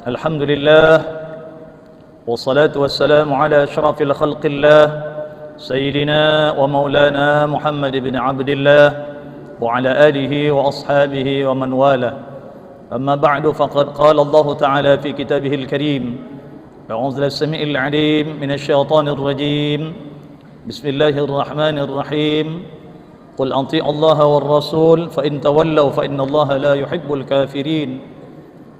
الحمد لله والصلاة والسلام على أشرف الخلق الله سيدنا ومولانا محمد بن عبد الله وعلى آله وأصحابه ومن والاه. أما بعد فقد قال الله تعالى في كتابه الكريم: أعوذ بالله السميع العليم من الشيطان الرجيم بسم الله الرحمن الرحيم قل أطيعوا الله والرسول فإن تولوا فإن الله لا يحب الكافرين.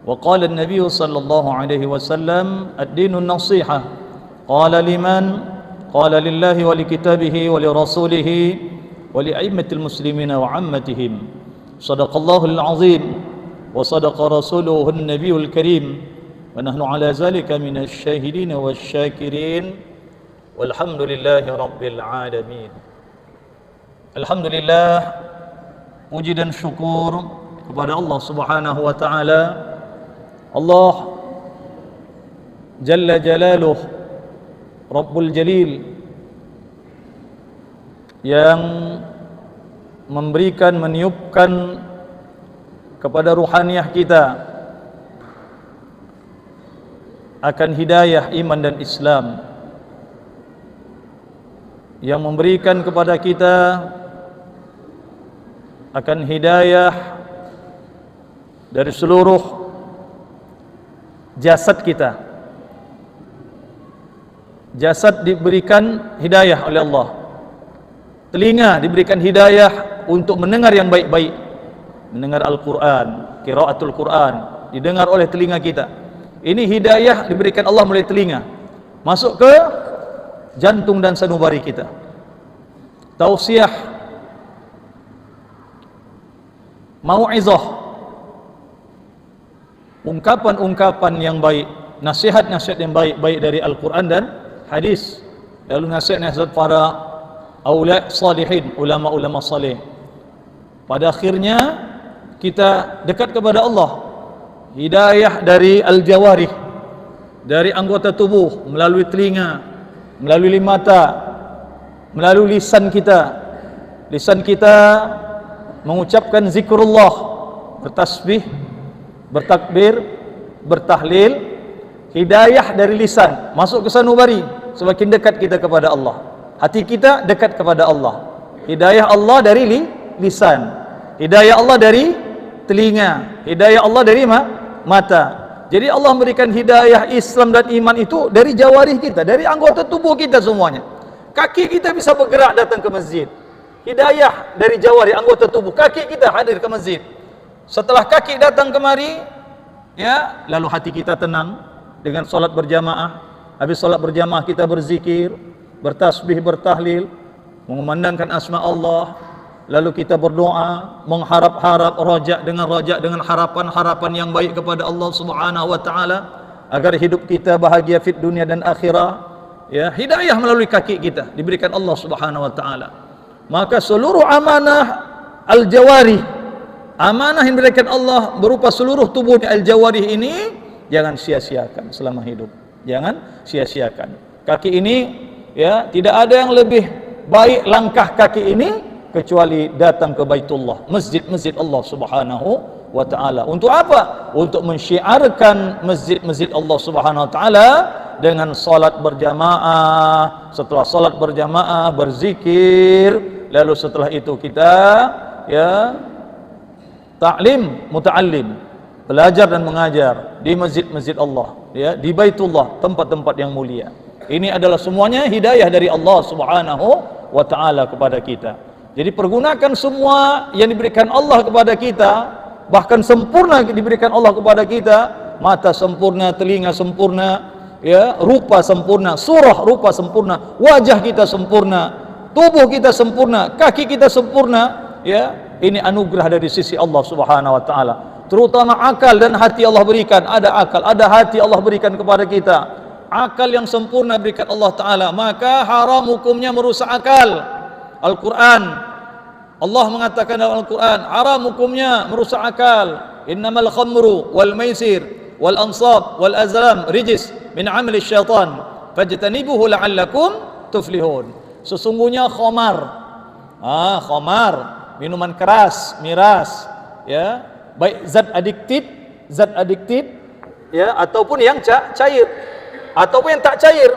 وقال النبي صلى الله عليه وسلم: الدين النصيحة. قال لمن؟ قال لله ولكتابه ولرسوله ولأئمة المسلمين وعامتهم. صدق الله العظيم وصدق رسوله النبي الكريم ونحن على ذلك من الشاهدين والشاكرين والحمد لله رب العالمين. Alhamdulillah, puji dan syukur kepada Allah Subhanahu wa taala. Allah Jalla Jalaluh Rabbul Jalil yang memberikan, meniupkan kepada ruhaniyah kita akan hidayah iman dan Islam, yang memberikan kepada kita akan hidayah dari seluruh jasad kita. Jasad diberikan hidayah oleh Allah, telinga diberikan hidayah untuk mendengar yang baik-baik, mendengar Al-Quran, qiraatul Quran didengar oleh telinga kita. Ini hidayah diberikan Allah melalui telinga, masuk ke jantung dan sanubari kita. Tausiah, mau'izah, ungkapan-ungkapan yang baik, nasihat-nasihat yang baik dari Al-Quran dan hadis, lalu nasihat-nasihat para awliya salihin, ulama-ulama salih. Pada akhirnya kita dekat kepada Allah. Hidayah dari al-jawarih, dari anggota tubuh, melalui telinga, melalui mata, melalui lisan kita. Lisan kita mengucapkan zikrullah, bertasbih, bertakbir, bertahlil. Hidayah dari lisan masuk ke sanubari, semakin dekat kita kepada Allah. Hati kita dekat kepada Allah. Hidayah Allah dari lisan, hidayah Allah dari telinga, hidayah Allah dari mata. Jadi Allah memberikan hidayah Islam dan iman itu dari jawarih kita, dari anggota tubuh kita semuanya. Kaki kita bisa bergerak datang ke masjid. Hidayah dari jawarih anggota tubuh, kaki kita hadir ke masjid. Setelah kaki datang kemari, ya, lalu hati kita tenang dengan solat berjamaah. Habis solat berjamaah kita berzikir, bertasbih, bertahlil, mengumandangkan asma Allah. Lalu kita berdoa, mengharap-harap, rojak dengan harapan-harapan yang baik kepada Allah Subhanahu wa taala agar hidup kita bahagia fit dunia dan akhirah. Ya, hidayah melalui kaki kita diberikan Allah Subhanahu wa taala. Maka seluruh amanah al-jawarih, amanah yang diberikan Allah berupa seluruh tubuh al-jawarih ini, jangan sia-siakan selama hidup. Jangan sia-siakan. Kaki ini, ya, tidak ada yang lebih baik langkah kaki ini kecuali datang ke Baitullah, masjid-masjid Allah Subhanahu wa taala. Untuk apa? Untuk mensyiarkan masjid-masjid Allah Subhanahu wa taala dengan salat berjamaah. Setelah salat berjamaah berzikir, lalu setelah itu kita, ya, ta'lim, muta'allim, belajar dan mengajar di masjid-masjid Allah, ya, di Baitullah, tempat-tempat yang mulia. Ini adalah semuanya hidayah dari Allah Subhanahu wa taala kepada kita. Jadi pergunakan semua yang diberikan Allah kepada kita, bahkan sempurna diberikan Allah kepada kita. Mata sempurna, telinga sempurna, ya, rupa sempurna, surah rupa sempurna, wajah kita sempurna, tubuh kita sempurna, kaki kita sempurna, ya. Ini anugerah dari sisi Allah Subhanahu wa taala. Terutama akal dan hati Allah berikan. Ada akal, ada hati Allah berikan kepada kita. Akal yang sempurna berikan Allah taala, maka haram hukumnya merusak akal. Al-Quran, Allah mengatakan dalam Al-Quran, haram hukumnya merusak akal. Innamal khamru wal maisir wal ansab wal azlam rijis min amali syaitan fajtanibuhu la'allakum tuflihun. Sesungguhnya khamar, khamar, minuman keras, miras, ya, baik zat adiktif ya, ataupun yang cair, ataupun yang tak cair.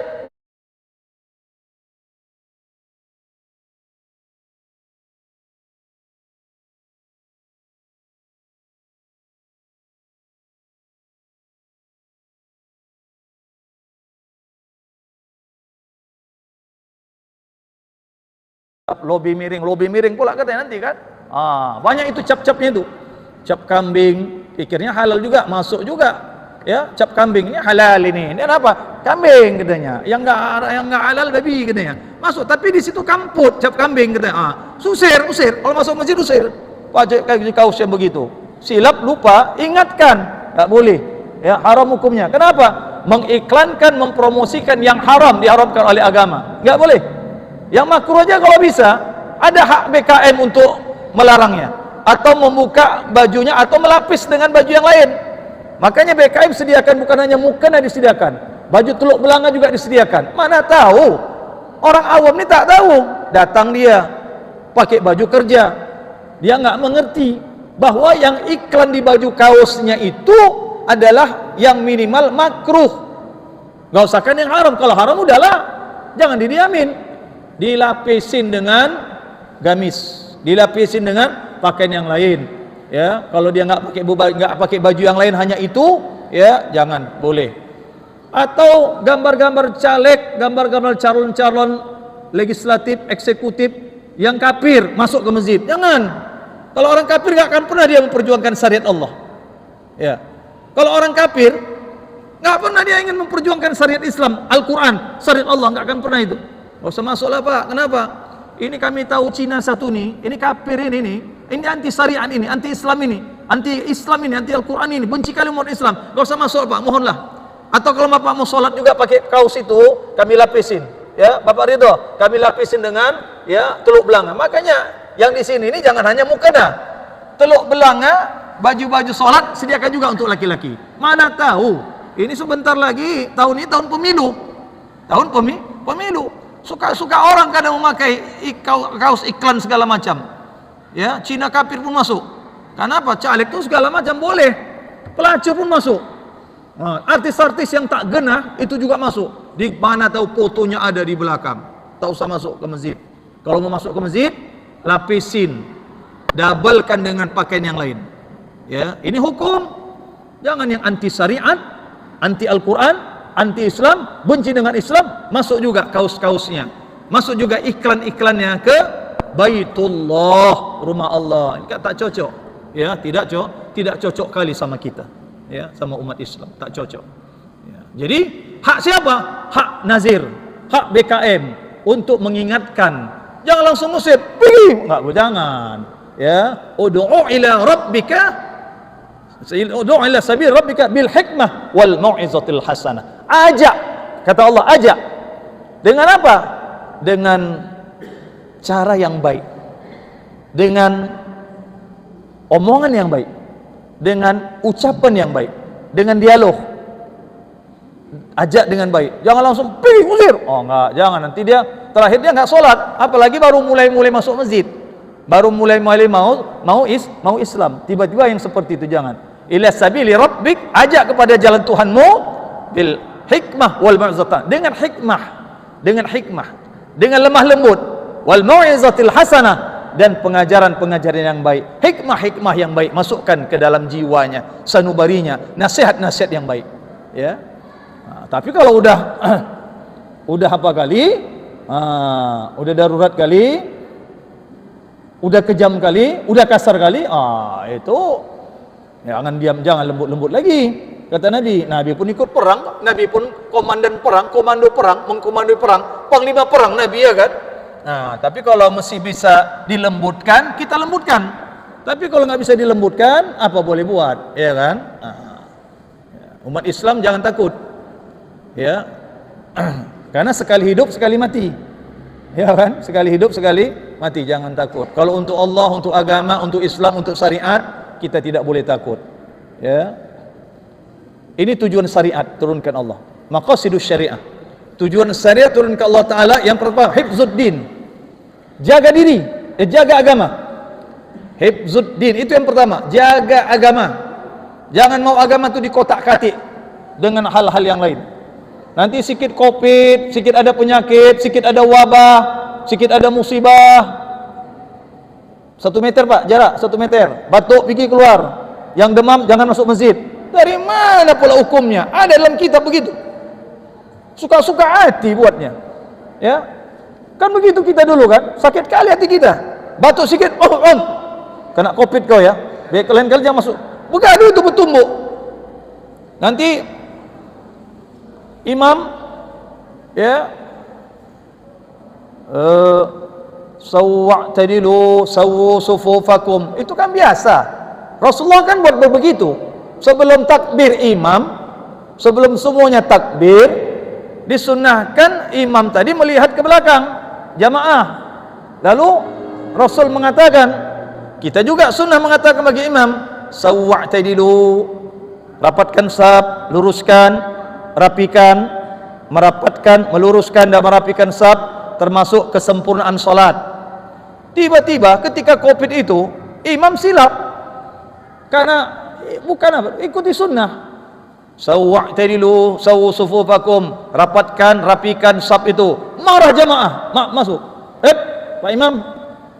Lobi miring pula katanya nanti kan. Banyak itu cap-capnya itu. Cap kambing, pikirnya halal juga, masuk juga. Ya, cap kambing ini halal ini. Ini apa? Kambing katanya. Yang enggak halal babi katanya. Masuk, tapi di situ kamput cap kambing katanya. Usir. Kalau masuk masjid usir. Wajib kaos yang begitu. Silap lupa, ingatkan. Enggak boleh. Ya, haram hukumnya. Kenapa? Mengiklankan, mempromosikan yang haram, diharamkan oleh agama. Enggak boleh. Yang makruh aja kalau bisa, ada hak BKM untuk melarangnya, atau membuka bajunya, atau melapis dengan baju yang lain. Makanya BKM sediakan bukan hanya mukena disediakan, baju teluk belanga juga disediakan. Mana tahu, orang awam ni tak tahu, datang dia pakai baju kerja, dia nggak mengerti bahwa yang iklan di baju kaosnya itu adalah yang minimal makruh. Nggak usahkan yang haram, kalau haram udahlah, jangan didiamin. Dilapisin dengan gamis, dilapisin dengan pakaian yang lain. Ya, kalau dia nggak pakai baju yang lain, hanya itu, ya jangan, boleh. Atau gambar-gambar caleg, gambar-gambar calon-calon legislatif, eksekutif yang kafir masuk ke masjid, jangan. Kalau orang kafir nggak akan pernah dia memperjuangkan syariat Allah. Ya, kalau orang kafir nggak pernah dia ingin memperjuangkan syariat Islam, Al-Quran, syariat Allah, nggak akan pernah itu. Nggak usah masuklah Pak. Kenapa? Ini kami tahu Cina satu nih, ini kafir ini anti syariat ini, anti Islam ini, anti Al-Quran ini, benci kali umat Islam. Nggak usah masuk Pak, mohonlah. Atau kalau Bapak mau sholat juga pakai kaos itu, kami lapisin. Ya, Bapak Ridho, kami lapisin dengan ya teluk belanga. Makanya yang di sini ini jangan hanya mukena, teluk belanga, baju-baju sholat sediakan juga untuk laki-laki. Mana tahu, ini sebentar lagi tahun ini tahun pemilu, pemilu. Suka orang kadang memakai kaos iklan segala macam. Ya, Cina kafir pun masuk. Kenapa? Caleg itu segala macam boleh. Pelacur pun masuk. Artis-artis yang tak genah itu juga masuk. Di mana tahu fotonya ada di belakang. Tak usah masuk ke masjid. Kalau mau masuk ke masjid, lapisin, doublekan dengan pakaian yang lain. Ya, ini hukum. Jangan yang anti syariat, anti Al-Quran, anti Islam, benci dengan Islam, masuk juga kaos-kaosnya, masuk juga iklan-iklannya ke Baitullah, rumah Allah. Ini tak cocok, ya, tidak cocok kali sama kita, ya, sama umat Islam, tak cocok. Ya. Jadi hak siapa? Hak nazir, hak BKM untuk mengingatkan. Jangan langsung musib, pergi, jangan. Ya, ud'u ila rabbika, ud'u ila sabil rabbika bil hikmah wal mau'izatil hasanah. Ajak, kata Allah, ajak. Dengan apa? Dengan cara yang baik, dengan omongan yang baik, dengan ucapan yang baik, dengan dialog. Ajak dengan baik, jangan langsung pergi usir. Enggak, jangan, nanti dia terakhir dia enggak sholat, apalagi baru mulai masuk masjid, baru mulai mau Islam, tiba-tiba yang seperti itu jangan. Ila sabili rabbik, ajak kepada jalan Tuhanmu bil hikmah wal mau'izah, dengan hikmah, dengan lemah lembut, wal mau'izatil hasanah, dan pengajaran yang baik, hikmah yang baik masukkan ke dalam jiwanya, sanubarinya, nasihat yang baik. Ya. Tapi kalau udah apa kali, udah darurat kali, udah kejam kali, udah kasar kali, itu jangan diam, jangan lembut lagi. Kata Nabi pun ikut perang, Nabi pun komandan perang, komando perang, mengkomando perang, panglima perang Nabi, ya kan? Tapi kalau masih bisa dilembutkan, kita lembutkan. Tapi kalau nggak bisa dilembutkan, apa boleh buat, ya kan? Umat Islam jangan takut, ya, karena sekali hidup sekali mati, ya kan? Sekali hidup sekali mati, jangan takut. Kalau untuk Allah, untuk agama, untuk Islam, untuk syariat, kita tidak boleh takut, ya. Ini tujuan syariat turunkan Allah, maqasidus syariah. Tujuan syariat turunkan Allah Ta'ala yang pertama, hifzuddin, jaga diri, jaga agama. Hifzuddin itu yang pertama, jaga agama. Jangan mau agama itu dikotak-katik, dengan hal-hal yang lain. Nanti sikit COVID, sikit ada penyakit, sikit ada wabah, sikit ada musibah. 1 meter Pak, jarak 1 meter. Batuk pergi keluar. Yang demam jangan masuk masjid. Dari mana pula hukumnya? Ada dalam kitab begitu. Suka-suka hati buatnya. Ya. Kan begitu kita dulu kan? Sakit kali hati kita. Batuk sikit, oh, kena COVID kau ya. Biar kalian jangan masuk. Begaduh itu bertumbuk. Nanti imam ya sawwa'tadilu sawu sufufakum, itu kan biasa. Rasulullah kan buat begitu. Sebelum takbir imam, sebelum semuanya takbir, disunnahkan imam tadi melihat ke belakang jamaah. Lalu Rasul mengatakan, kita juga sunnah mengatakan bagi imam, sawwa'tadilu, rapatkan saf, luruskan, rapikan, merapatkan, meluruskan dan merapikan saf, termasuk kesempurnaan salat. Tiba-tiba ketika COVID itu, imam silap karena bukan apa, ikuti sunnah. Sawwa'tadilu sawu sufufakum, rapatkan, rapikan saf itu. Marah jamaah, masuk. Pak Imam,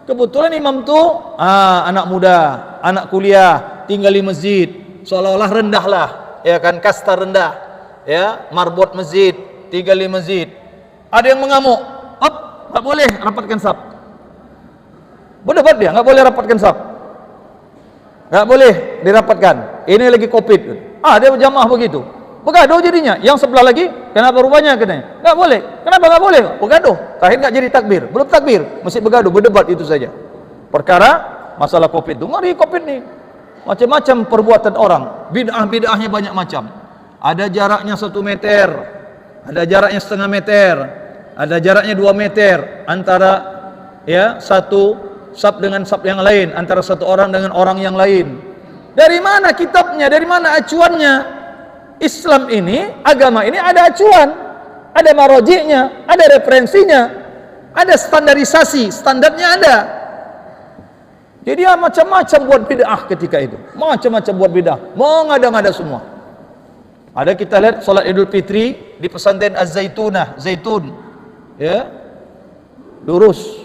kebetulan imam tuh anak muda, anak kuliah, tinggal di masjid, seolah-olah rendah lah, ya kan, kasta rendah. Ya, marbot masjid, tinggal di masjid. Ada yang mengamuk, nggak boleh rapatkan saf. Berdebat dia, nggak boleh rapatkan saf, nggak boleh dirapatkan. Ini lagi COVID. Dia jamaah begitu, begaduh jadinya. Yang sebelah lagi, kenapa rupanya katanya nggak boleh? Kenapa nggak boleh? Begaduh. Terakhir nggak jadi takbir, belum takbir, masih begaduh, berdebat itu saja. Perkara masalah COVID itu, ngeri COVID nih. Macam-macam perbuatan orang, bid'ah-bid'ahnya banyak macam. Ada jaraknya 1 meter, ada jaraknya setengah meter, ada jaraknya 2 meter antara ya satu saf dengan saf yang lain, antara satu orang dengan orang yang lain. Dari mana kitabnya? Dari mana acuannya? Islam ini, agama ini ada acuan, ada marojiknya, ada referensinya, ada standarisasi, standarnya ada. Jadi macam-macam buat bid'ah ketika itu, macam-macam buat bid'ah, mau ngada-ngada semua. Ada kita lihat salat Idul Fitri di pesantren Az-Zaitunah, Zaitun, ya, lurus,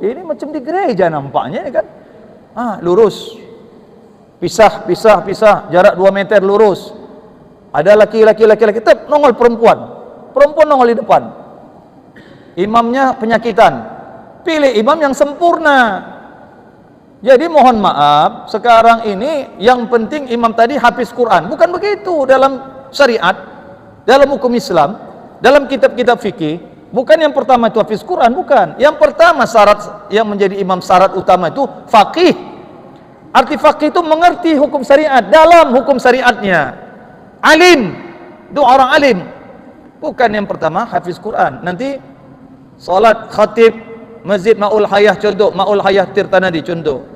ini macam di gereja nampaknya kan, lurus, pisah, jarak 2 meter lurus. Ada laki-laki, tetap nongol perempuan nongol di depan. Imamnya penyakitan, pilih imam yang sempurna. Jadi mohon maaf, sekarang ini yang penting imam tadi hafiz Quran. Bukan begitu dalam syariat, dalam hukum Islam, dalam kitab-kitab fikih. Bukan yang pertama itu hafiz Quran, bukan. Yang pertama syarat yang menjadi imam, syarat utama itu faqih. Arti faqih itu mengerti hukum syariat, dalam hukum syariatnya. Alim, itu orang alim. Bukan yang pertama hafiz Quran. Nanti salat khatib Masjid Ma'ul Hayah contoh, Ma'ul Hayah Tirtanadi contoh.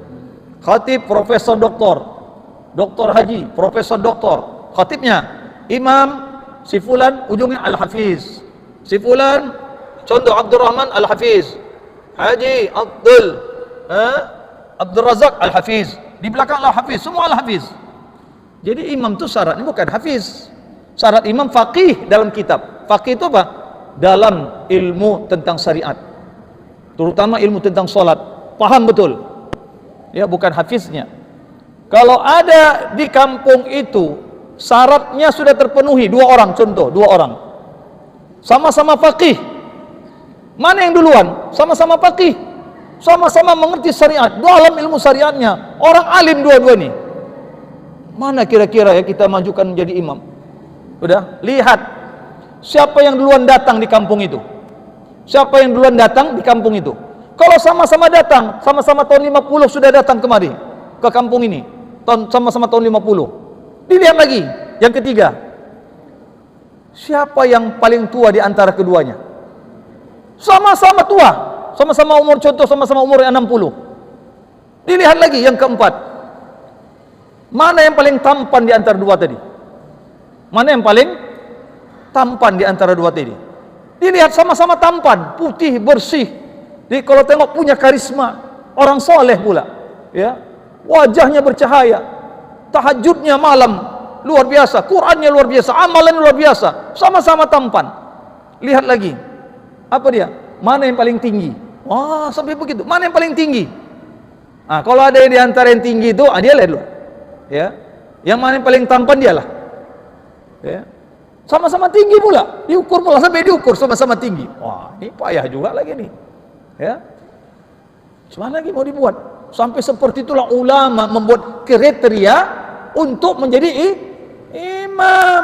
Khatib profesor doktor haji, profesor doktor. Khatibnya Imam si fulan ujungnya Al-Hafiz. Si fulan contoh Abdurrahman Al-Hafiz. Haji Abdul Razak Al-Hafiz. Di belakang Al-Hafiz, semua Al-Hafiz. Jadi imam itu syaratnya bukan hafiz. Syarat imam faqih dalam kitab. Faqih itu apa? Dalam ilmu tentang syariat, terutama ilmu tentang sholat, paham betul ya, bukan hafiznya. Kalau ada di kampung itu syaratnya sudah terpenuhi, 2 orang contoh, 2 orang sama-sama faqih, mana yang duluan? Sama-sama faqih, sama-sama mengerti syariat, dalam ilmu syariatnya, orang alim dua-dua nih, mana kira-kira ya kita majukan menjadi imam? Udah, lihat siapa yang duluan datang di kampung itu. Siapa yang duluan datang di kampung itu? Kalau sama-sama datang, sama-sama tahun 50 sudah datang kemari ke kampung ini, sama-sama tahun 50. Dilihat lagi, yang ketiga, siapa yang paling tua di antara keduanya? Sama-sama tua, sama-sama umur, contoh sama-sama umur 60. Dilihat lagi yang keempat, mana yang paling tampan di antara dua tadi? Mana yang paling tampan di antara dua tadi? Dilihat sama-sama tampan, putih, bersih. Jadi kalau tengok punya karisma, orang soleh pula, ya, wajahnya bercahaya. tahajudnya malam luar biasa, Qurannya luar biasa, amalan luar biasa, sama-sama tampan. Lihat lagi, apa dia? Mana yang paling tinggi? Wah, sampai begitu. Mana yang paling tinggi? Nah, kalau ada yang di antara yang tinggi itu, dia lihat dulu. Ya. Yang mana yang paling tampan dialah. Ya. Sama-sama tinggi pula, diukur pula sampai diukur sama-sama tinggi. Wah, ini payah juga lagi nih. Ya. Cuma lagi mau dibuat. Sampai seperti itulah ulama membuat kriteria untuk menjadi imam.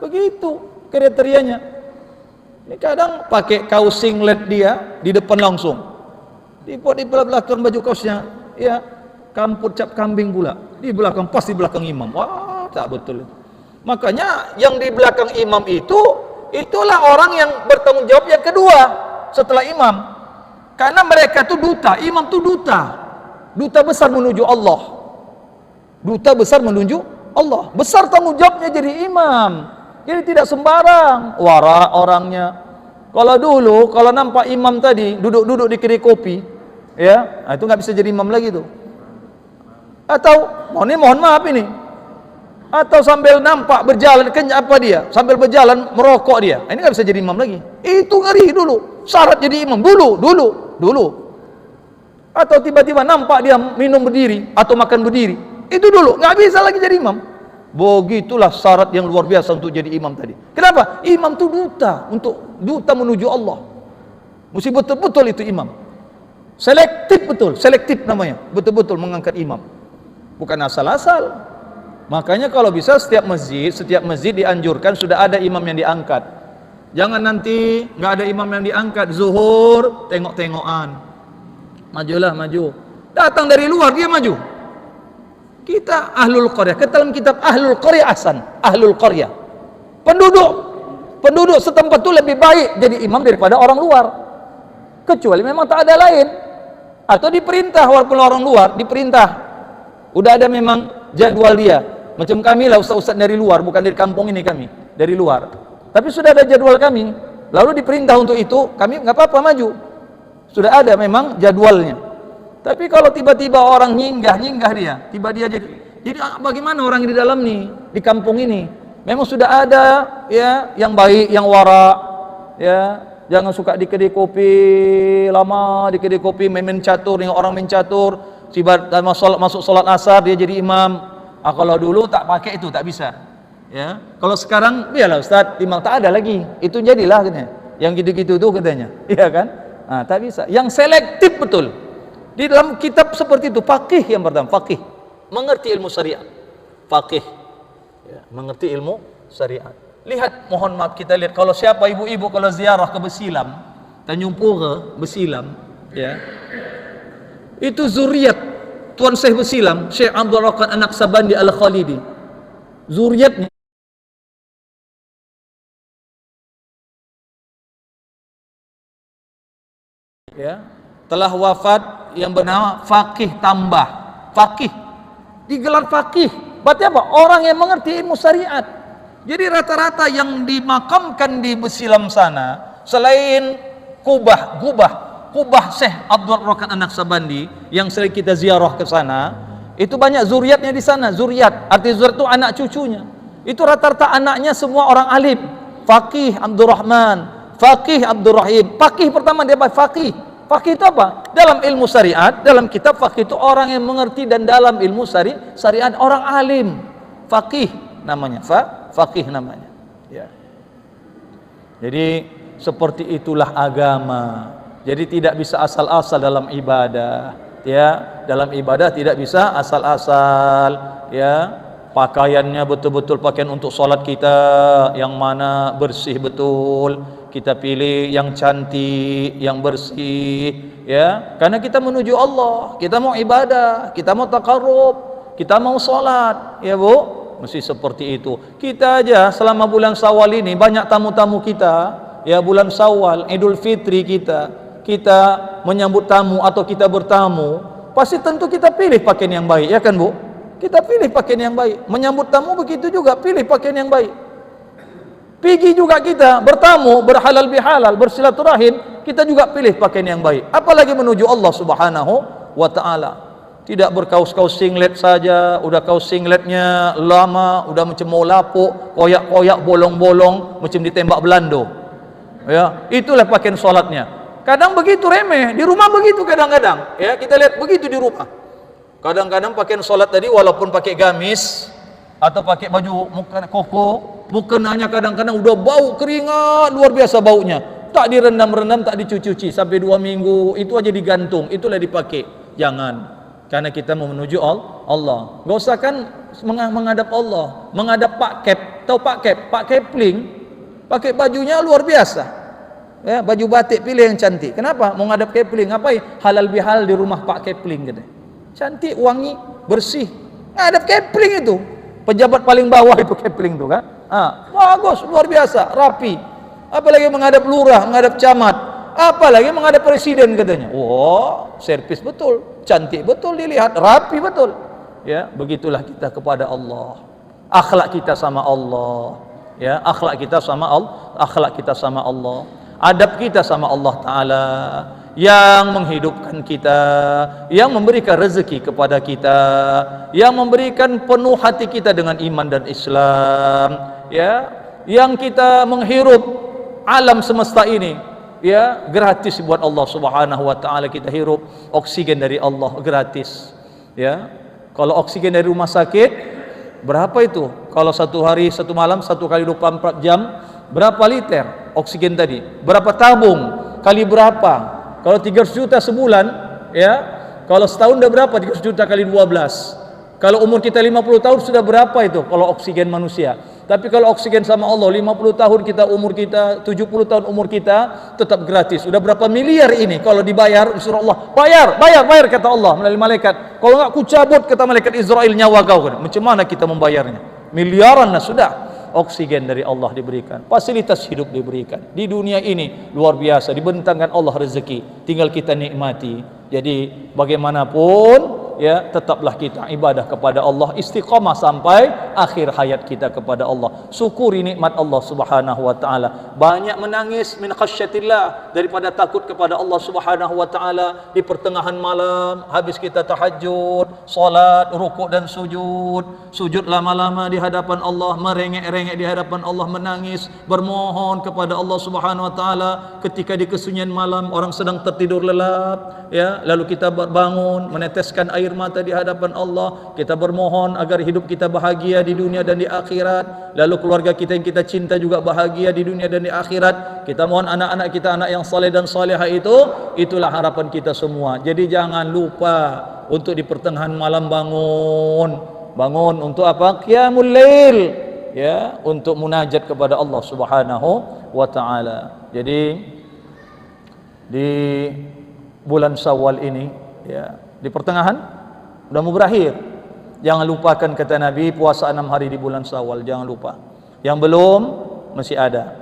Begitu kriterianya. Ini kadang pakai kaos singlet dia di depan langsung, dibuat di belakang baju kaosnya, ya, kamput cap kambing pula di belakang, pas di belakang imam. Wah, tak betul. Makanya yang di belakang imam itulah orang yang bertanggung jawab yang kedua setelah imam, karena mereka itu duta. Imam itu duta besar menuju Allah, duta besar menuju Allah. Besar tanggung jawabnya jadi imam. Jadi tidak sembarang wara orangnya. Kalau dulu, kalau nampak imam tadi duduk-duduk di kedai kopi, ya, itu nggak bisa jadi imam lagi tuh. Atau, mohon maaf ini. Atau sambil nampak berjalan, apa dia? Sambil berjalan merokok dia. Ini nggak bisa jadi imam lagi. Itu ngeri dulu. Syarat jadi imam dulu. Atau tiba-tiba nampak dia minum berdiri atau makan berdiri. Itu dulu, nggak bisa lagi jadi imam. Begitulah syarat yang luar biasa untuk jadi imam tadi. Kenapa? Imam itu duta menuju Allah. Mesti betul-betul itu imam. Selektif namanya. Betul-betul mengangkat imam. Bukan asal-asal. Makanya kalau bisa setiap masjid dianjurkan sudah ada imam yang diangkat. Jangan nanti nggak ada imam yang diangkat, zuhur tengok-tengokan. Maju. Datang dari luar dia maju. Kita ahlul qaryah, ke dalam kitab ahlul qaryah ahlul qaryah. Penduduk setempat itu lebih baik jadi imam daripada orang luar. Kecuali memang tak ada lain. Atau diperintah, walaupun orang luar diperintah. Udah ada memang jadwal dia. Macam kami lah, ustaz-ustaz dari luar, bukan dari kampung ini kami, dari luar. Tapi sudah ada jadwal kami. Lalu diperintah untuk itu, kami nggak apa-apa maju. Sudah ada memang jadwalnya. Tapi kalau tiba-tiba orang nyinggah dia, jadi bagaimana orang di dalam nih, di kampung ini? Memang sudah ada ya yang baik, yang wara, ya, jangan suka di kedai kopi lama, di kedai kopi main catur, yang orang main catur, masuk sholat asar dia jadi imam. Kalau dulu tak pakai itu tak bisa. Ya, kalau sekarang biarlah Ustaz, imam tak ada lagi, itu jadilah katanya. Yang gitu-gitu tuh katanya, iya kan? Nah, tak bisa. Yang selektif betul. Di dalam kitab seperti itu, faqih yang pertama, faqih, mengerti ilmu syariat. Faqih, ya, mengerti ilmu syariat. Lihat, mohon maaf kita lihat, kalau siapa ibu-ibu kalau ziarah ke Besilam, Tanjung Pura, Besilam, ya, itu zuriat Tuan Syekh Besilam, Syekh Abdul Rahman An-Naqsabandi Al-Khalidi. Zuriatnya ya, telah wafat, yang bernama Faqih Tambah. Faqih digelar faqih, berarti apa? Orang yang mengerti ilmu syariat. Jadi rata-rata yang dimakamkan di Besilam sana, selain kubah Syekh Abdul Rahman An-Naqsabandi yang sering kita ziarah ke sana, itu banyak zuriatnya di sana. Zuriat, arti zuriat itu anak cucunya. Itu rata-rata anaknya semua orang alim. Faqih Abdul Rahman, Faqih Abdul Rahim. Faqih pertama dia faqih. Faqih itu apa? Dalam ilmu syariat, dalam kitab faqih itu orang yang mengerti, dan dalam ilmu syariat orang alim. Faqih namanya, faqih namanya. Ya. Jadi seperti itulah agama. Jadi tidak bisa asal-asal dalam ibadah. Ya, dalam ibadah tidak bisa asal-asal. Ya, pakaiannya betul-betul pakaian untuk sholat kita yang mana bersih betul. Kita pilih yang cantik, yang bersih, ya, karena kita menuju Allah, kita mau ibadah, kita mau taqarrub, kita mau sholat, ya Bu, mesti seperti itu. Kita aja selama bulan Syawal ini banyak tamu-tamu kita, ya, bulan Syawal, Idul Fitri kita menyambut tamu atau kita bertamu, pasti tentu kita pilih pakaian yang baik, ya kan Bu? Kita pilih pakaian yang baik. Menyambut tamu begitu juga, pilih pakaian yang baik. Pergi juga kita bertamu, berhalal bihalal, bersilaturahim, kita juga pilih pakaian yang baik. Apalagi menuju Allah Subhanahu wa taala. Tidak berkaus-kaus singlet saja, udah kaus singletnya lama, udah macam mau lapuk, koyak-koyak, bolong-bolong, macam ditembak Belando. Ya, itulah pakaian solatnya. Kadang begitu remeh, di rumah begitu kadang-kadang. Ya, kita lihat begitu di rumah. Kadang-kadang pakaian solat tadi walaupun pakai gamis atau pakai baju koko, mukenanya kadang-kadang udah bau keringat luar biasa baunya. Tak direndam-rendam, tak dicuci-cuci sampai 2 minggu, itu aja digantung, itulah dipakai. Jangan. Karena kita mau menuju Allah. Enggak usah kan menghadap Allah, menghadap Pak Kep. Tahu Pak Kep? Pak Kepling pakai bajunya luar biasa. Ya, baju batik pilih yang cantik. Kenapa? Mau ngadap Kepling, ngapain? Halal bihal di rumah Pak Kepling gitu. Cantik, wangi, bersih. Ngadap Kepling itu. Pejabat paling bawah itu Kepling itu kan. Bagus, luar biasa, rapi. Apalagi menghadap lurah, menghadap camat. Apalagi menghadap presiden katanya. Oh, servis betul, cantik betul dilihat, rapi betul. Ya, begitulah kita kepada Allah. Akhlak kita sama Allah. Ya, akhlak kita sama Allah, akhlak kita sama Allah. Adab kita sama Allah Ta'ala yang menghidupkan kita, yang memberikan rezeki kepada kita, yang memberikan penuh hati kita dengan iman dan Islam, ya, yang kita menghirup alam semesta ini, ya, gratis buat Allah Subhanahu wa taala. Kita hirup oksigen dari Allah gratis. Ya. Kalau oksigen dari rumah sakit berapa itu? Kalau satu hari satu malam 1 kali 24 jam berapa liter oksigen tadi? Berapa tabung? Kali berapa? Kalau 300 juta sebulan, ya. Kalau setahun udah berapa? 300 juta kali 12. Kalau umur kita 50 tahun sudah berapa itu kalau oksigen manusia? Tapi kalau oksigen sama Allah 50 tahun kita umur kita, 70 tahun umur kita tetap gratis. Sudah berapa miliar ini kalau dibayar disuruh Allah, bayar kata Allah melalui malaikat. Kalau enggak ku cabut kata malaikat Israel nyawa kau. Macam mana kita membayarnya? Miliaran lah sudah. Oksigen dari Allah diberikan, fasilitas hidup diberikan. Di dunia ini luar biasa dibentangkan Allah rezeki, tinggal kita nikmati. Jadi bagaimanapun, ya, tetaplah kita ibadah kepada Allah, istiqamah sampai akhir hayat kita kepada Allah. Syukuri nikmat Allah Subhanahu wa taala. Banyak menangis min khasyatillah, daripada takut kepada Allah Subhanahu wa taala di pertengahan malam habis kita tahajud, salat, rukuk dan sujud. Sujud lama-lama di hadapan Allah, merengek-rengek di hadapan Allah, menangis, bermohon kepada Allah Subhanahu wa taala ketika di kesunyian malam orang sedang tertidur lelap, ya, lalu kita bangun meneteskan air mata di hadapan Allah, kita bermohon agar hidup kita bahagia di dunia dan di akhirat, lalu keluarga kita yang kita cinta juga bahagia di dunia dan di akhirat. Kita mohon anak-anak kita anak yang saleh dan salehah itulah harapan kita semua. Jadi jangan lupa untuk di pertengahan malam bangun untuk apa? Qiyamul lail, ya, untuk munajat kepada Allah Subhanahu wa taala. Jadi di bulan Syawal ini, ya, di pertengahan sudah mau berakhir. Jangan lupakan kata Nabi puasa 6 hari di bulan Syawal, jangan lupa. Yang belum masih ada.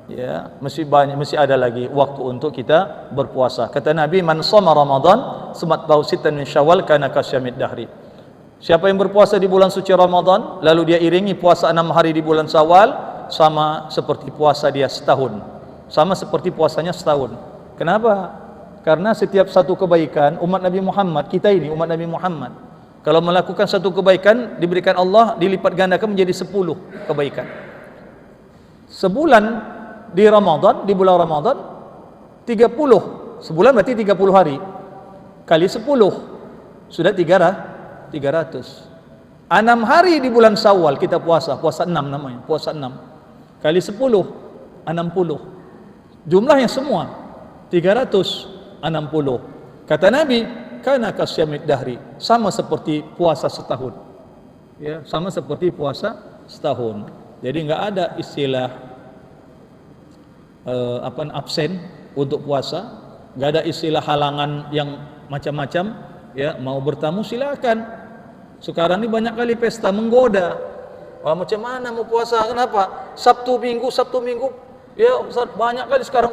Ya, masih ada lagi waktu untuk kita berpuasa. Kata Nabi, man shoma Ramadan sumatbahu sittan min Syawal kana kasyamid dahri. Siapa yang berpuasa di bulan suci Ramadan lalu dia iringi puasa 6 hari di bulan Syawal, sama seperti puasa dia setahun. Sama seperti puasanya setahun. Kenapa? Karena setiap satu kebaikan umat Nabi Muhammad, kita ini umat Nabi Muhammad, kalau melakukan satu kebaikan diberikan Allah dilipat gandakan menjadi 10 kebaikan. Sebulan di Ramadan, di bulan Ramadan 30, sebulan berarti 30 hari kali 10 sudah 300. 6 hari di bulan Syawal kita puasa 6 namanya, puasa 6 kali 10 60. Jumlahnya semua 360. Kata Nabi, kana kasyamid dahri, sama seperti puasa setahun. Ya, sama seperti puasa setahun. Jadi enggak ada istilah absen untuk puasa, enggak ada istilah halangan yang macam-macam, ya, mau bertamu silakan. Sekarang ini banyak kali pesta menggoda. Wah, macam mana mau puasa? Kenapa? Sabtu Minggu, ya Ustaz, banyak kali sekarang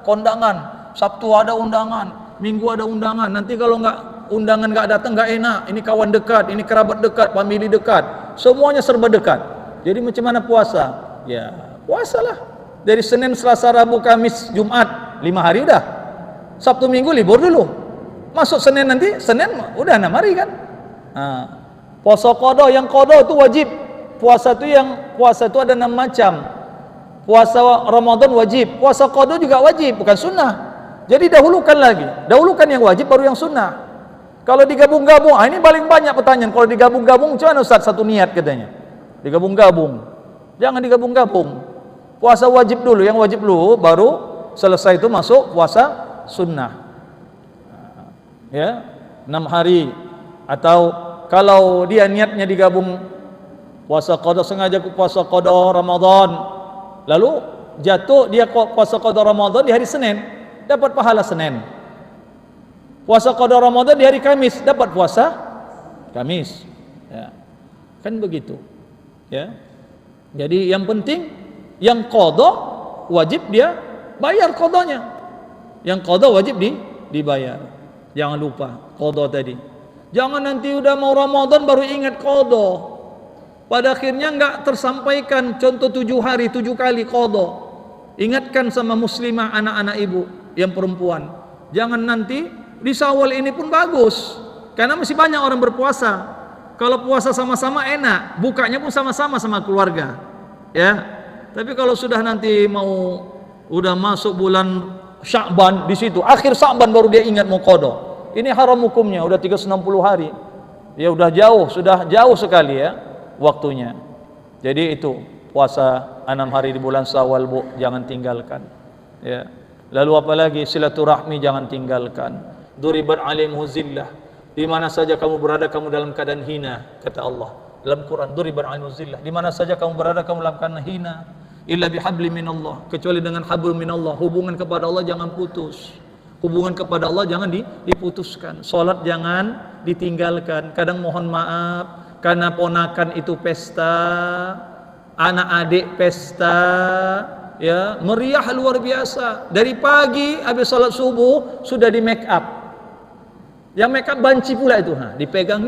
kondangan. Sabtu ada undangan, Minggu ada undangan. Nanti kalau undangan enggak datang enggak enak. Ini kawan dekat, ini kerabat dekat, famili dekat. Semuanya serba dekat. Jadi macam mana puasa? Ya, puasalah. Dari Senin, Selasa, Rabu, Kamis, Jumat, 5 hari udah. Sabtu Minggu libur dulu. Masuk Senin nanti, Senin udah 6 hari kan. Puasa qada, yang qada itu wajib. Puasa itu ada 6 macam. Puasa Ramadan wajib, puasa qada juga wajib, bukan sunnah. Jadi dahulukan lagi. Dahulukan yang wajib baru yang sunnah. Kalau digabung-gabung, ini paling banyak pertanyaan. Kalau digabung-gabung, macam mana Ustaz satu niat katanya? Digabung-gabung. Jangan digabung-gabung. Puasa wajib dulu, yang wajib dulu, baru selesai itu masuk puasa sunnah. Ya, 6 hari. Atau kalau dia niatnya digabung puasa qada, sengaja puasa qada Ramadan, lalu jatuh dia puasa qada Ramadan di hari Senin, dapat pahala Senin. Puasa qada Ramadan di hari Kamis, dapat puasa Kamis. Ya. Kan begitu. Ya. Jadi yang penting yang qada wajib dia bayar qadanya. Yang qada wajib dibayar. Jangan lupa qada tadi. Jangan nanti udah mau Ramadan baru ingat qada. Pada akhirnya enggak tersampaikan. Contoh 7 hari 7 kali qada. Ingatkan sama muslimah anak-anak ibu yang perempuan. Jangan nanti di Syawal ini pun bagus, karena masih banyak orang berpuasa. Kalau puasa sama-sama enak, bukanya pun sama-sama sama keluarga, ya. Tapi kalau sudah nanti mau udah masuk bulan Sya'ban, di situ akhir Sya'ban baru dia ingat mau qada. Ini haram hukumnya, udah 360 hari. Ya udah sudah jauh sekali ya waktunya. Jadi itu puasa 6 hari di bulan Syawal, Bu, jangan tinggalkan. Ya. Lalu apalagi silaturahmi jangan tinggalkan. Duribat alimhu zillah, di mana saja kamu berada kamu dalam keadaan hina, kata Allah dalam Quran. Duribat alimhu zillah, di mana saja kamu berada kamu dalam keadaan hina, illa bihabli minallah, kecuali dengan hablum minallah. Hubungan kepada Allah jangan putus. Hubungan kepada Allah jangan diputuskan. Salat jangan ditinggalkan. Kadang mohon maaf karena ponakan itu pesta, anak adik pesta, ya, meriah luar biasa. Dari pagi habis salat subuh sudah di make up. Yang make up banci pula itu, dipegang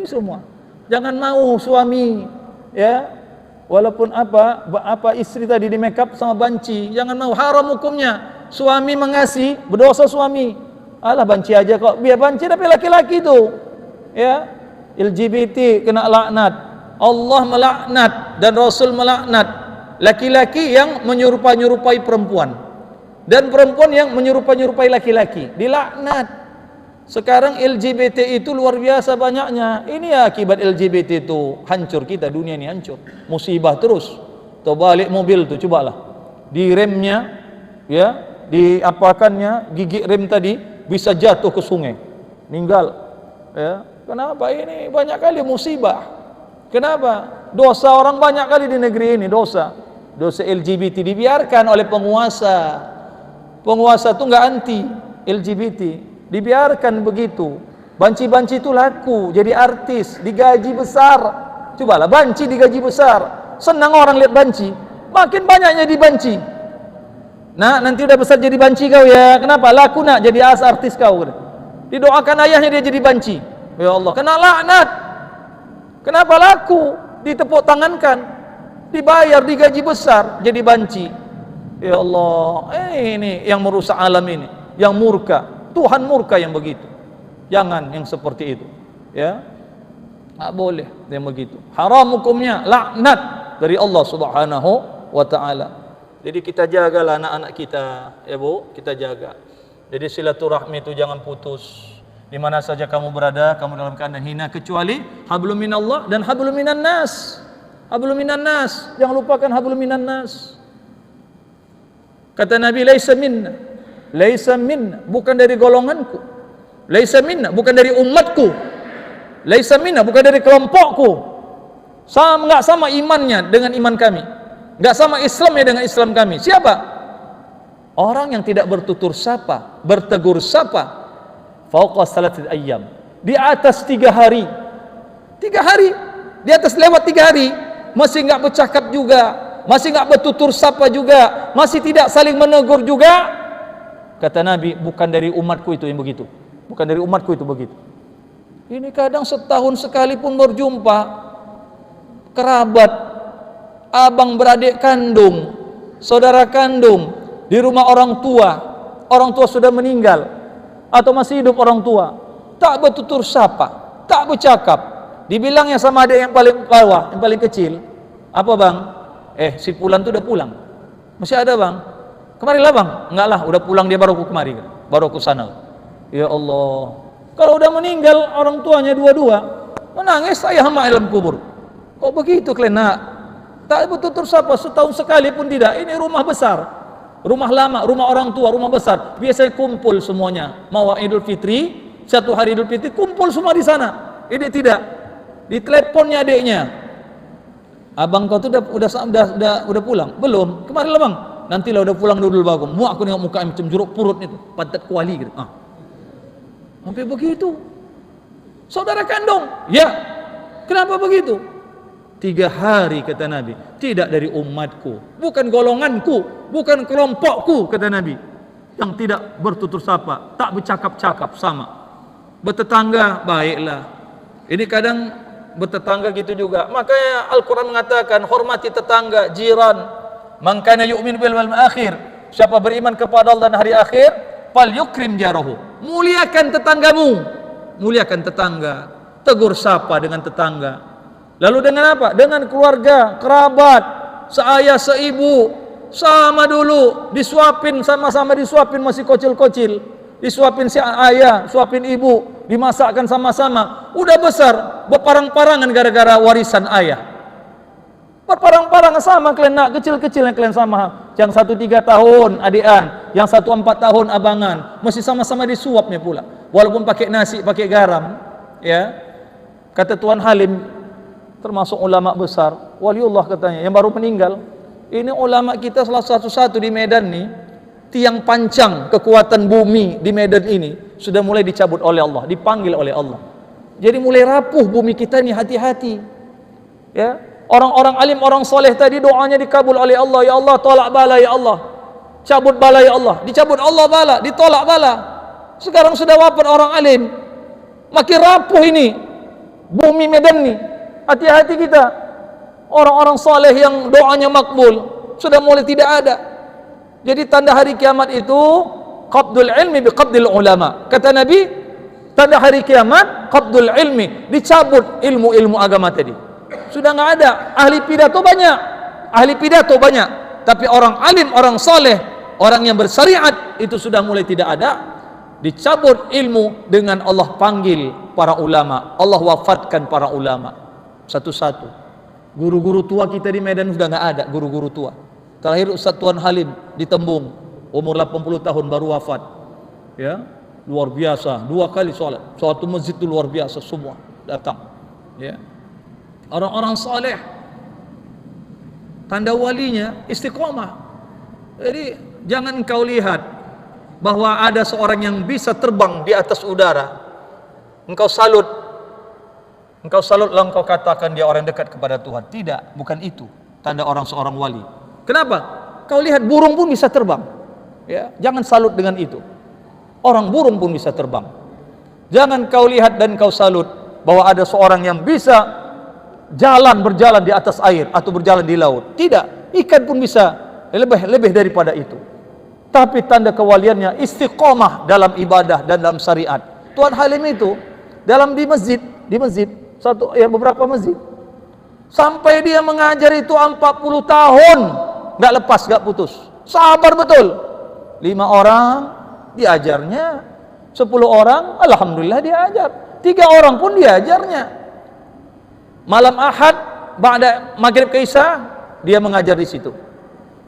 semua. Jangan mau suami, ya, walaupun apa istri tadi di make up sama banci, jangan mau, haram hukumnya. Suami mengasih, berdosa suami. Alah banci aja kok, biar banci tapi laki-laki itu, ya. LGBT kena laknat. Allah melaknat dan Rasul melaknat laki-laki yang menyerupai perempuan dan perempuan yang menyerupai laki-laki, dilaknat. Sekarang LGBT itu luar biasa banyaknya. Ini ya akibat LGBT itu hancur kita, dunia ini hancur. Musibah terus. Tuh balik mobil tuh, cobalah. Di remnya, ya, diapakannya, gigi rem tadi bisa jatuh ke sungai. Meninggal. Ya. Kenapa ini banyak kali musibah? Kenapa? Dosa orang banyak kali di negeri ini, dosa LGBT dibiarkan oleh penguasa. Penguasa itu enggak anti LGBT, dibiarkan begitu. Banci-banci itu laku, jadi artis, digaji besar. Cobalah banci digaji besar. Senang orang lihat banci, makin banyaknya dibanci. Nah, nanti udah besar jadi banci kau ya. Kenapa? Laku nak jadi artis kau. Didoakan ayahnya dia jadi banci. Ya Allah, kena laknat. Kenapa laku? Ditepuk tangankan, dibayar, digaji besar, jadi banci. Ya Allah, ini yang merusak alam ini, yang murka. Tuhan murka yang begitu. Jangan yang seperti itu, ya. Tak boleh yang begitu. Haram hukumnya, laknat dari Allah Subhanahu wa taala. Jadi kita jagalah anak-anak kita, ya Bu, kita jaga. Jadi silaturahmi itu jangan putus. Di mana saja kamu berada, kamu dalam keadaan hina, kecuali hablum minallah dan hablum minan nas. Hablum minan nas, jangan lupakan hablum minan nas. Kata Nabi, laisa minna, laisa minna, bukan dari golonganku. Laisa minna, bukan dari umatku. Laisa minna, bukan dari kelompokku. Enggak sama imannya dengan iman kami. Enggak sama Islamnya dengan Islam kami. Siapa? Orang yang tidak bertutur sapa, bertegur sapa fauqa salatil ayyam, di atas 3 hari. 3 hari, di atas lewat 3 hari masih enggak bercakap juga, masih enggak bertutur sapa juga, masih tidak saling menegur juga. Kata Nabi, bukan dari umatku itu yang begitu. Bukan dari umatku itu begitu. Ini kadang setahun sekali pun berjumpa, kerabat, abang beradik kandung, saudara kandung, di rumah orang tua sudah meninggal. atau masih hidup orang tua, tak bertutur sapa, tak bercakap. Dibilangnya sama adik yang paling bawah, yang paling kecil, apa bang? Si Fulan tuh udah pulang. Masih ada bang? Kemarilah bang. Enggak lah, udah pulang dia baru aku kemari, baru aku sana. Ya Allah, kalau udah meninggal orang tuanya dua-dua, menangis saya hama dalam kubur. Kok begitu kalian nak? Tak bertutur sapa, setahun sekali pun tidak. Ini rumah besar, rumah lama, rumah orang tua, rumah besar. Biasanya kumpul semuanya. Mau Idul Fitri, satu hari Idul Fitri kumpul semua di sana. Ini tidak. Di teleponnya adiknya, abang kau tuh udah pulang? Belum. Kemarilah bang. Nantilah udah pulang dulu bagus. Muak aku nengok muka macam jeruk purut itu, padat kuali gitu. Sampai begitu. Saudara kandung? Ya. Kenapa begitu? 3 hari kata Nabi, tidak dari umatku, bukan golonganku, bukan kelompokku kata Nabi, yang tidak bertutur sapa, tak bercakap-cakap sama. Bertetangga baiklah. Ini kadang bertetangga gitu juga. Makanya Al-Quran mengatakan hormati tetangga, jiran. Man kana yu'minu bil yawmil akhir, siapa beriman kepada Allah dan hari akhir, fal yukrim jarahu, muliakan tetanggamu, muliakan tetangga, tegur sapa dengan tetangga. Lalu dengan apa? Dengan keluarga, kerabat, seayah, seibu, sama dulu, disuapin, sama-sama disuapin masih kocil-kocil, disuapin si ayah, suapin ibu, dimasakkan sama-sama. Udah besar, berparang-parangan gara-gara warisan ayah. Berparang-parangan sama kalian nak, kecil-kecil yang kalian sama. Yang 1 3 tahun adian, yang 1 4 tahun abangan, masih sama-sama disuapnya pula. Walaupun pakai nasi, pakai garam, ya. Kata Tuan Halim, termasuk ulama besar, waliullah katanya, yang baru meninggal. Ini ulama kita salah satu-satu di Medan nih, tiang pancang kekuatan bumi di Medan ini sudah mulai dicabut oleh Allah, dipanggil oleh Allah. Jadi mulai rapuh bumi kita nih, hati-hati. Ya, orang-orang alim, orang soleh tadi doanya dikabul oleh Allah. Ya Allah, tolak bala ya Allah, cabut bala ya Allah, dicabut Allah bala, ditolak bala. Sekarang sudah wafat orang alim, makin rapuh ini bumi Medan nih. Hati-hati kita. Orang-orang saleh yang doanya makbul sudah mulai tidak ada. Jadi tanda hari kiamat itu qabdul ilmi biqabdil ulama. Kata Nabi, tanda hari kiamat qabdul ilmi, dicabut ilmu-ilmu agama tadi. Sudah enggak ada. Ahli pidato banyak, tapi orang alim, orang saleh, orang yang bersyariat itu sudah mulai tidak ada. Dicabut ilmu dengan Allah panggil para ulama. Allah wafatkan para ulama satu-satu. Guru-guru tua kita di Medan sudah enggak ada, guru-guru tua. Terakhir Ustaz Tuan Halim di Tembung, umur 80 tahun baru wafat. Ya, luar biasa, 2 kali sholat. Suatu masjid itu luar biasa, semua datang. Ya. Orang-orang saleh, tanda walinya istiqomah. Jadi jangan engkau lihat bahwa ada seorang yang bisa terbang di atas udara, engkau salut, lalu engkau katakan dia orang dekat kepada Tuhan. Tidak, bukan itu tanda seorang wali. Kenapa? Kau lihat burung pun bisa terbang. Ya, jangan salut dengan itu. Orang burung pun bisa terbang. Jangan kau lihat dan kau salut bahwa ada seorang yang bisa berjalan di atas air atau berjalan di laut. Tidak, ikan pun bisa lebih daripada itu. Tapi tanda kewaliannya istiqomah dalam ibadah dan dalam syariat. Tuan Halim itu di masjid beberapa masjid, sampai dia mengajar itu 40 tahun, nggak lepas, nggak putus, sabar betul. 5 orang diajarnya, 10 orang alhamdulillah diajar, 3 orang pun diajarnya. Malam Ahad ba'da maghrib ke Isya dia mengajar di situ.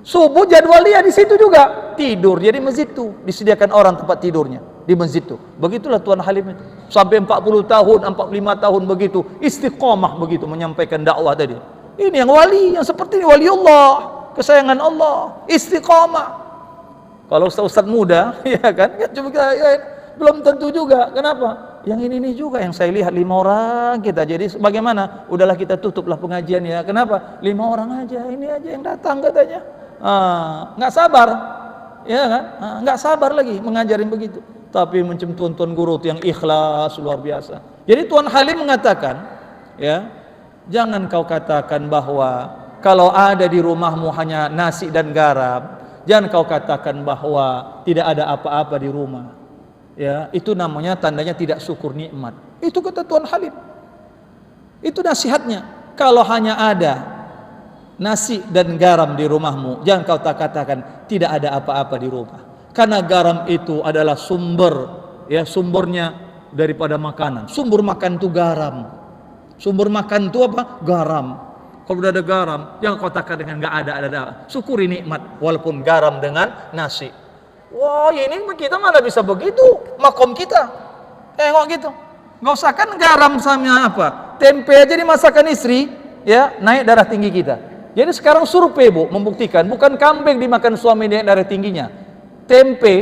Subuh jadwal dia di situ juga, tidur dia di masjid itu, disediakan orang tempat tidurnya di masjid itu. Begitulah Tuan Halim itu, sampai 40 tahun, 45 tahun begitu, istiqomah begitu menyampaikan dakwah tadi. Ini yang wali, yang seperti ini waliullah, kesayangan Allah, istiqomah. Kalau ustaz muda, ya kan, belum tentu juga. Kenapa? Yang ini juga yang saya lihat 5 orang kita. Jadi bagaimana? Udahlah kita tutuplah pengajian ya. Kenapa? 5 orang aja, ini aja yang datang katanya. Nggak sabar, ya kan? Nggak sabar lagi mengajarin begitu. Tapi macam tuan-tuan guru yang ikhlas luar biasa. Jadi Tuan Halim mengatakan, ya, jangan kau katakan bahwa kalau ada di rumahmu hanya nasi dan garam, jangan kau katakan bahwa tidak ada apa-apa di rumah. ya, itu namanya tandanya tidak syukur nikmat. Itu kata Tuan Halim. Itu nasihatnya. Kalau hanya ada nasi dan garam di rumahmu, jangan kau katakan tidak ada apa-apa di rumah. Karena garam itu adalah sumber, ya, sumbernya daripada makanan. Sumber makan itu garam. Sumber makan itu apa? Garam. Kalau sudah ada garam, jangan kau katakan dengan nggak ada. Syukuri nikmat walaupun garam dengan nasi. Wah, ini kita mana bisa begitu? Makom kita. Tengok gitu. Nggak usah kan garam sama apa? Tempe aja dimasakan istri, ya, naik darah tinggi kita. Jadi sekarang survei, Bu, membuktikan bukan kambing dimakan suami naik darah tingginya. Tempe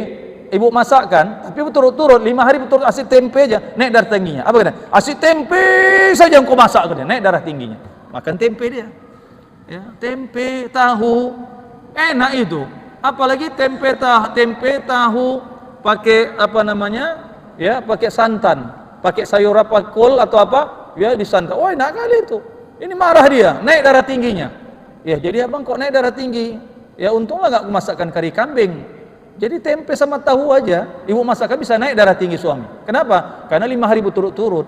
ibu masakkan, tapi berturut-turut 5 hari berturut asyik tempe aja naik darah tingginya. Apa kata? Asyik tempe saja engkau masak, kata, naik darah tingginya. Makan tempe dia. Ya, tempe, tahu, enak itu. Apalagi tempe tahu pakai apa namanya? Ya, pakai santan, pakai sayur apa, kol atau apa? Ya, disantan. Oh, enak kali itu. Ini marah dia, naik darah tingginya. Ya, jadi abang kok naik darah tinggi? Ya, untunglah enggak masakkan kari kambing. Jadi tempe sama tahu aja ibu masakkan bisa naik darah tinggi suami. Kenapa? Karena 5 hari berturut-turut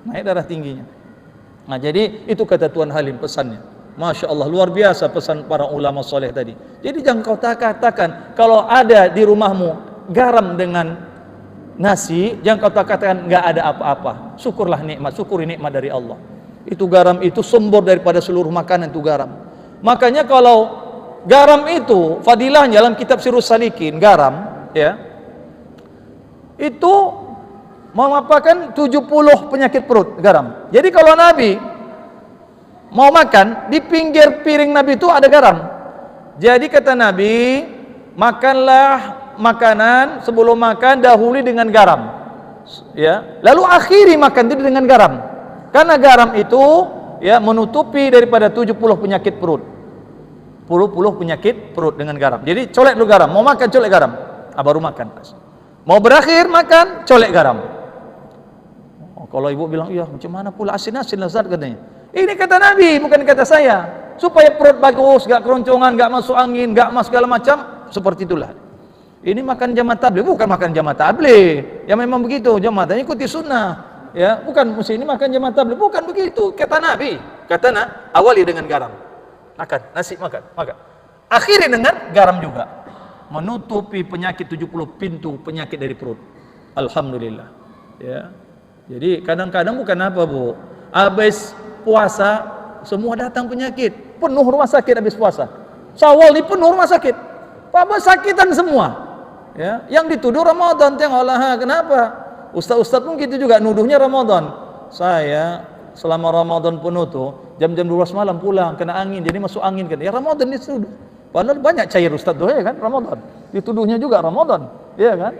naik darah tingginya. Nah, jadi itu kata Tuan Halim pesannya. Masya Allah, luar biasa pesan para ulama soleh tadi. Jadi jangan kau katakan kalau ada di rumahmu garam dengan nasi, jangan kau katakan nggak ada apa-apa. Syukurlah nikmat, syukuri nikmat dari Allah. Itu garam itu sumber daripada seluruh makanan, itu garam. Makanya kalau garam itu fadilahnya dalam kitab Sirrus Salikin, garam, ya, itu mengapakan 70 penyakit perut, garam. Jadi kalau Nabi mau makan, di pinggir piring Nabi itu ada garam. Jadi kata Nabi, makanlah makanan sebelum makan dahului dengan garam, ya, lalu akhiri makan itu dengan garam. Karena garam itu, ya, menutupi daripada 70 penyakit perut. 10 penyakit perut dengan garam. Jadi colek dulu garam. Mau makan colek garam, baru makan. Mau berakhir makan colek garam. Oh, kalau ibu bilang, iya macam mana pula asin-asin lezat katanya. Ini kata Nabi, bukan kata saya. Supaya perut bagus, gak keroncongan, gak masuk angin, gak mas segala macam, seperti itulah. Ini makan jamaah tabligh, bukan makan jamaah tabligh. Ya memang begitu, jamaah ikuti sunnah. Ya, bukan mesti ini makan jamaah tabligh, bukan begitu. Kata Nabi, awali dengan garam. Makan, nasi makan. Akhiri dengan garam juga. Menutupi penyakit 70 pintu penyakit dari perut. Alhamdulillah. Ya. Jadi kadang-kadang bukan apa, Bu. Habis puasa semua datang penyakit. Penuh rumah sakit habis puasa. Syawal ini penuh rumah sakit. Apa sakitan semua. Ya, yang dituduh Ramadan, tengoklah kenapa? Ustaz-ustaz pun gitu juga nuduhnya Ramadan. Saya selama Ramadan penuh tuh jam-jam 12 malam pulang kena angin, jadi masuk angin kan. Ya Ramadan dituduh. Padahal banyak cair ustaz tuh ya kan Ramadan. Dituduhnya juga Ramadan, ya kan?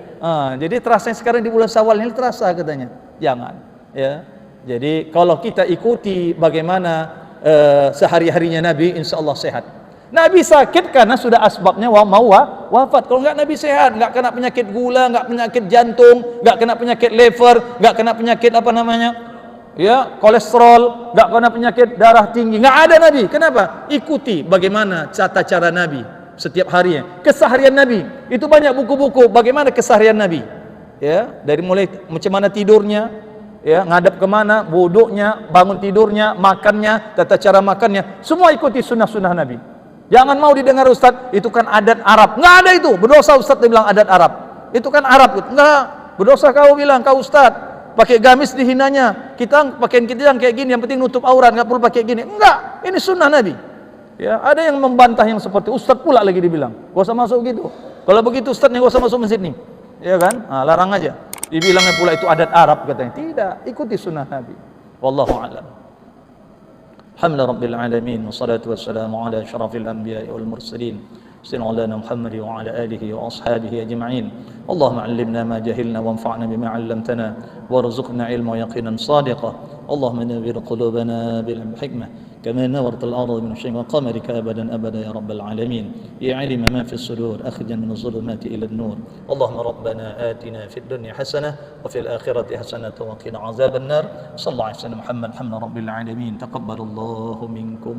Jadi terasa sekarang di bulan Syawal ini terasa katanya. Jangan, ya. Jadi kalau kita ikuti bagaimana sehari-harinya Nabi, insyaallah sehat. Nabi sakit karena sudah asbabnya mau wafat. Kalau enggak Nabi sehat, enggak kena penyakit gula, enggak penyakit jantung, enggak kena penyakit liver, enggak kena penyakit apa namanya? Ya, kolesterol, enggak kena penyakit darah tinggi. Enggak ada Nabi. Kenapa? Ikuti bagaimana tata cara Nabi setiap harinya. Keseharian Nabi. Itu banyak buku-buku bagaimana keseharian Nabi. Ya, dari mulai macam mana tidurnya, ya, ngadap kemana, wuduknya, bangun tidurnya, makannya, tata cara makannya, semua ikuti sunnah-sunnah Nabi. Jangan mau didengar ustaz, itu kan adat Arab. Enggak ada itu, berdosa ustaz dia bilang adat Arab. Itu kan Arab. Enggak, berdosa kau bilang kau ustaz. Pakai gamis dihinanya. Kita pakaian kita yang kayak gini, yang penting nutup aurat, enggak perlu pakai gini. Enggak, ini sunnah Nabi. Ya, ada yang membantah yang seperti ustaz pula lagi dibilang. Enggak usah masuk gitu. Kalau begitu ustaz enggak usah masuk masjid nih. Ya kan? Larang aja. Dibilangnya pula itu adat Arab katanya. Tidak, ikuti sunnah Nabi. Wallahu a'lam. Alhamdulillah rabbil alamin wassalatu wassalamu ala asyrafil anbiya'i wal mursalin sayyidina Muhammad wa ala alihi wa ashabihi ajma'in. Allahumma 'allimna ma jahilna wanfa'na bima 'allamtana warzuqna ilman yaqinan sadiqan. Allahumma nawwir qulubana bil hikmah kama nawwarta al-ardha min syai' wa qamarika abadan abada ya rabbal alamin. Ya 'alima ma fi as-sudur akhrijan min adh-dhulumati ila an-nur. Allahumma rabbana atina fid dunya hasanah wa fil akhirati hasanah wa qina 'adzaban nar. Sallallahu alaihi wasallam Muhammad hamda rabbil alamin. Taqabbalallahu minkum.